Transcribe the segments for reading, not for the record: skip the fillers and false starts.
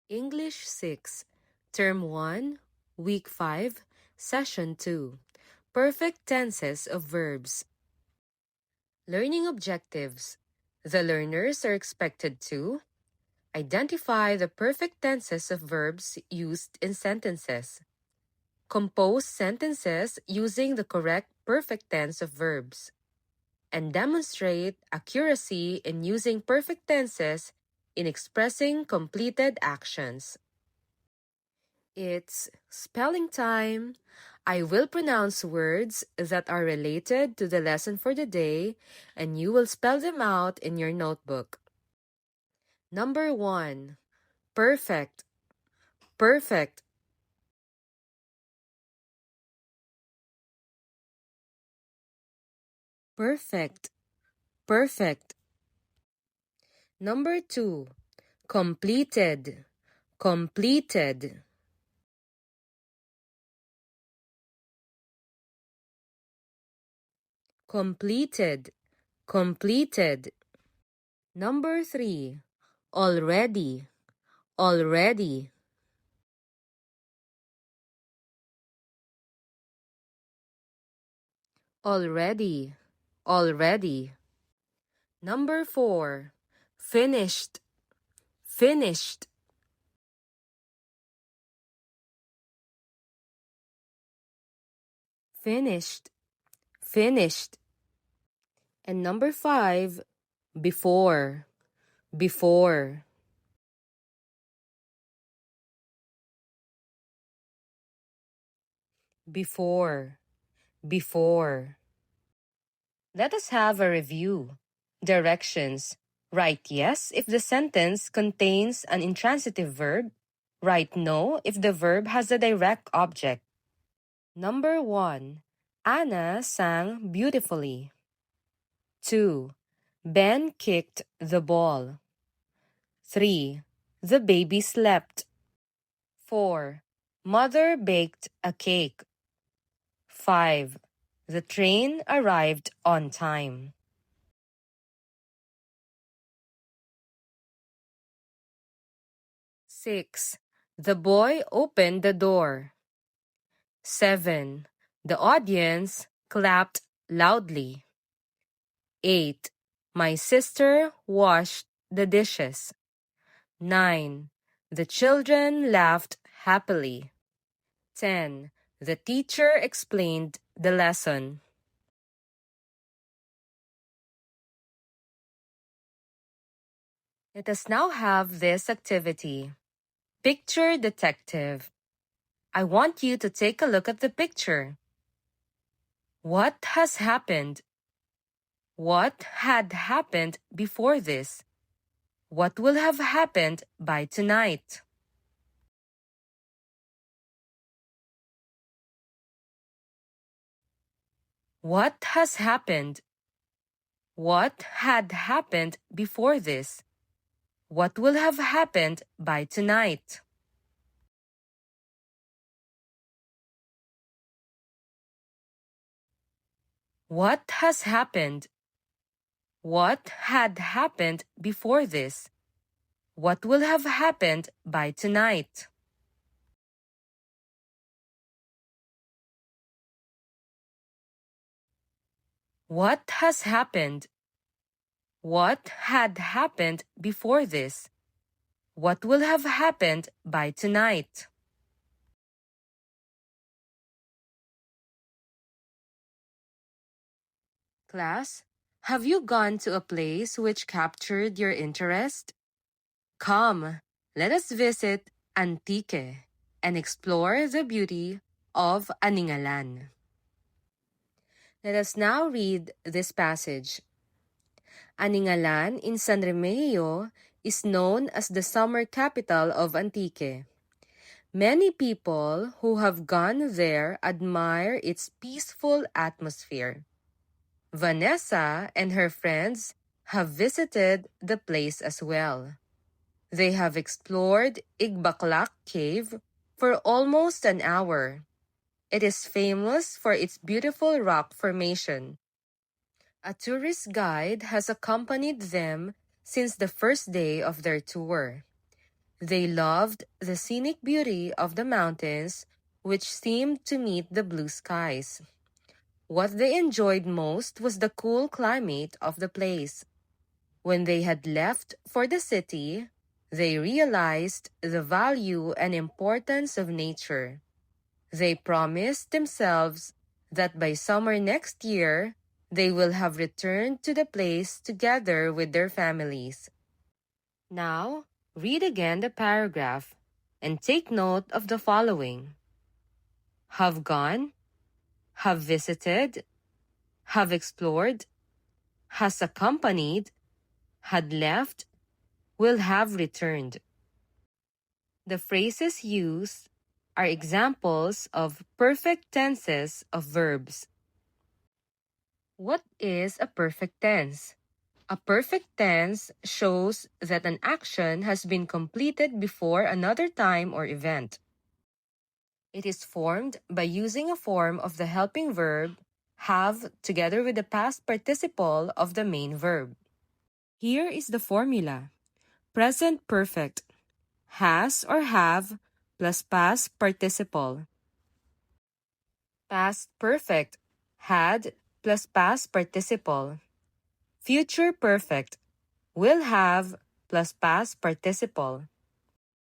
English 6, Term 1, Week 5, Session 2, Perfect Tenses of Verbs. Learning objectives. The learners are expected to identify the perfect tenses of verbs used in sentences. Compose sentences using the correct perfect tense of verbs. And demonstrate accuracy in using perfect tenses in expressing completed actions. It's spelling time. I will pronounce words that are related to the lesson for the day, and you will spell them out in your notebook. Number 1. Perfect. Perfect. Perfect. Perfect. Number 2. Completed. Completed. Completed. Completed. Number 3. Already. Already. Already. Already. Number 4. Finished. Finished. Finished. Finished. And number 5. Before. Before. Before. Before. Let us have a review. Directions. Write yes if the sentence contains an intransitive verb. Write no if the verb has a direct object. Number 1. Anna sang beautifully. 2. Ben kicked the ball. 3. The baby slept. 4. Mother baked a cake. 5. The train arrived on time. 6. The boy opened the door. 7. The audience clapped loudly. 8. My sister washed the dishes. 9. The children laughed happily. 10. The teacher explained the lesson. Let us now have this activity. Picture detective. I want you to take a look at the picture. What has happened? What had happened before this? What will have happened by tonight? What has happened? What had happened before this? What will have happened by tonight? What has happened? What had happened before this? What will have happened by tonight? What has happened? What had happened before this? What will have happened by tonight? Class, have you gone to a place which captured your interest? Come, let us visit Antique and explore the beauty of Aningalan. Let us now read this passage. Aningalan in San Remigio is known as the summer capital of Antique. Many people who have gone there admire its peaceful atmosphere. Vanessa and her friends have visited the place as well. They have explored Igbaklak Cave for almost an hour. It is famous for its beautiful rock formation. A tourist guide has accompanied them since the first day of their tour. They loved the scenic beauty of the mountains, which seemed to meet the blue skies. What they enjoyed most was the cool climate of the place. When they had left for the city, they realized the value and importance of nature. They promised themselves that by summer next year, they will have returned to the place together with their families. Now, read again the paragraph and take note of the following: have gone, have visited, have explored, has accompanied, had left, will have returned. The phrases used are examples of perfect tenses of verbs. What is a perfect tense? A perfect tense shows that an action has been completed before another time or event. It is formed by using a form of the helping verb have together with the past participle of the main verb. Here is the formula. Present perfect. Has or have plus past participle. Past perfect. Had plus past participle. Future perfect. Will have plus past participle.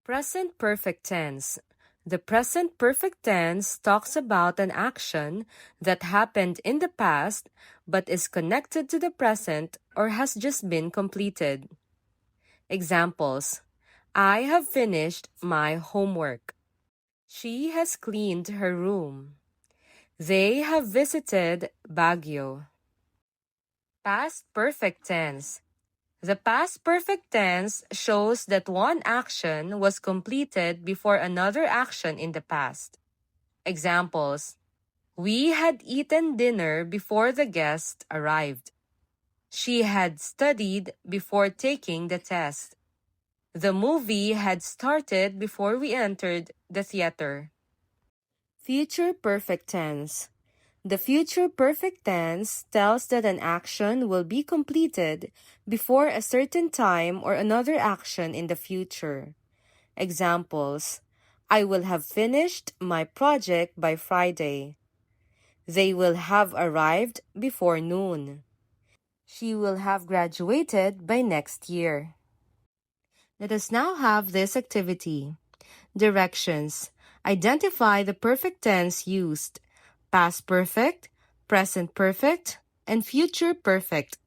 Present perfect tense. The present perfect tense talks about an action that happened in the past but is connected to the present or has just been completed. Examples: I have finished my homework. She has cleaned her room. They have visited Baguio. Past perfect tense. The past perfect tense shows that one action was completed before another action in the past. Examples: we had eaten dinner before the guest arrived. She had studied before taking the test. The movie had started before we entered the theater. Future perfect tense. The future perfect tense tells that an action will be completed before a certain time or another action in the future. Examples: I will have finished my project by Friday. They will have arrived before noon. She will have graduated by next year. Let us now have this activity. Directions. Identify the perfect tense used: past perfect, present perfect, and future perfect.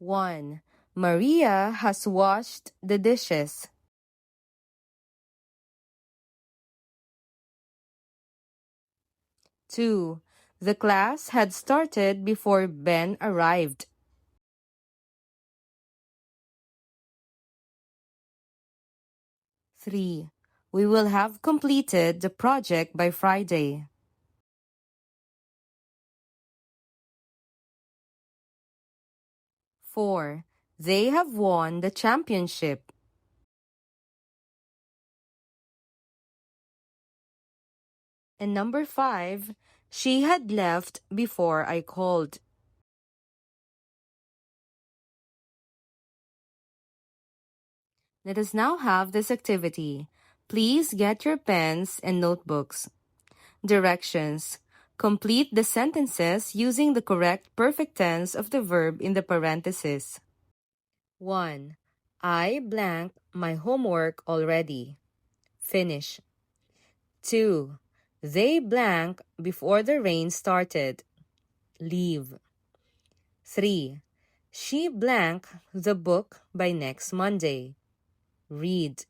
1. Maria has washed the dishes. 2. The class had started before Ben arrived. 3. We will have completed the project by Friday. 4. They have won the championship. And number 5, she had left before I called. Let us now have this activity. Please get your pens and notebooks. Directions. Complete the sentences using the correct perfect tense of the verb in the parentheses. 1. I blank my homework already. Finish. 2. They blank before the rain started. Leave. 3. She blank the book by next Monday. Read.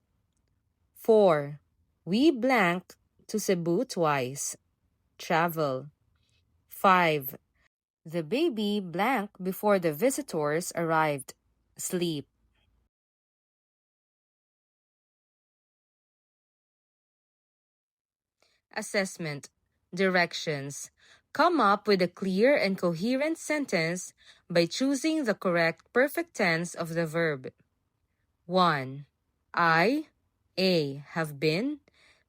4. We blank to Cebu twice. Travel. 5. The baby blank before the visitors arrived. Sleep. Assessment. Directions. Come up with a clear and coherent sentence by choosing the correct perfect tense of the verb. 1. I, A, have been,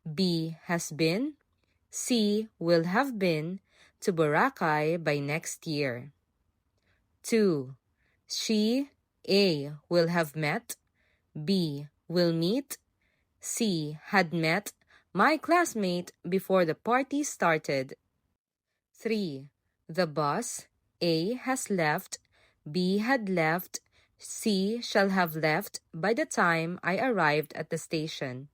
B, has been, C, will have been, to Boracay by next year. 2. She, A, will have met, B, will meet, C. Had met my classmate before the party started. 3. The bus A has left, B had left, C shall have left by the time I arrived at the station.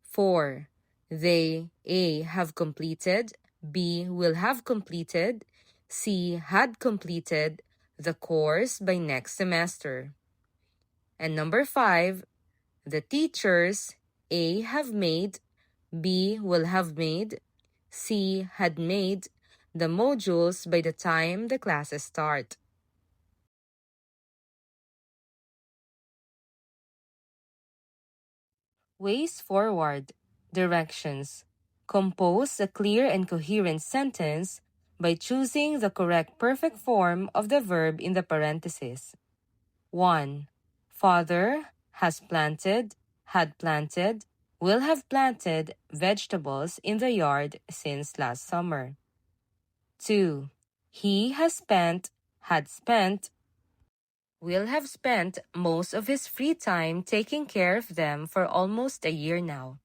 4. They A have completed, B will have completed, C had completed the course by next semester. And number 5, the teachers A have made, B will have made, C had made the modules by the time the classes start. Ways forward. Directions. Compose a clear and coherent sentence by choosing the correct perfect form of the verb in the parentheses. 1. Father has planted, had planted, will have planted vegetables in the yard since last summer. 2. He has spent, had spent, will have spent most of his free time taking care of them for almost a year now.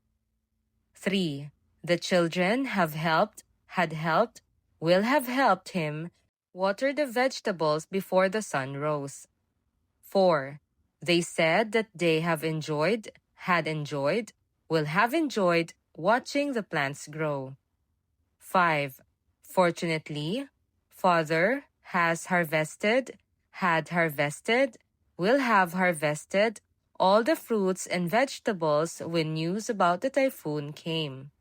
3. The children have helped, had helped, will have helped him water the vegetables before the sun rose. 4. They said that they have enjoyed, had enjoyed, will have enjoyed watching the plants grow. 5. Fortunately, Father has harvested, had harvested, will have harvested all the fruits and vegetables when news about the typhoon came.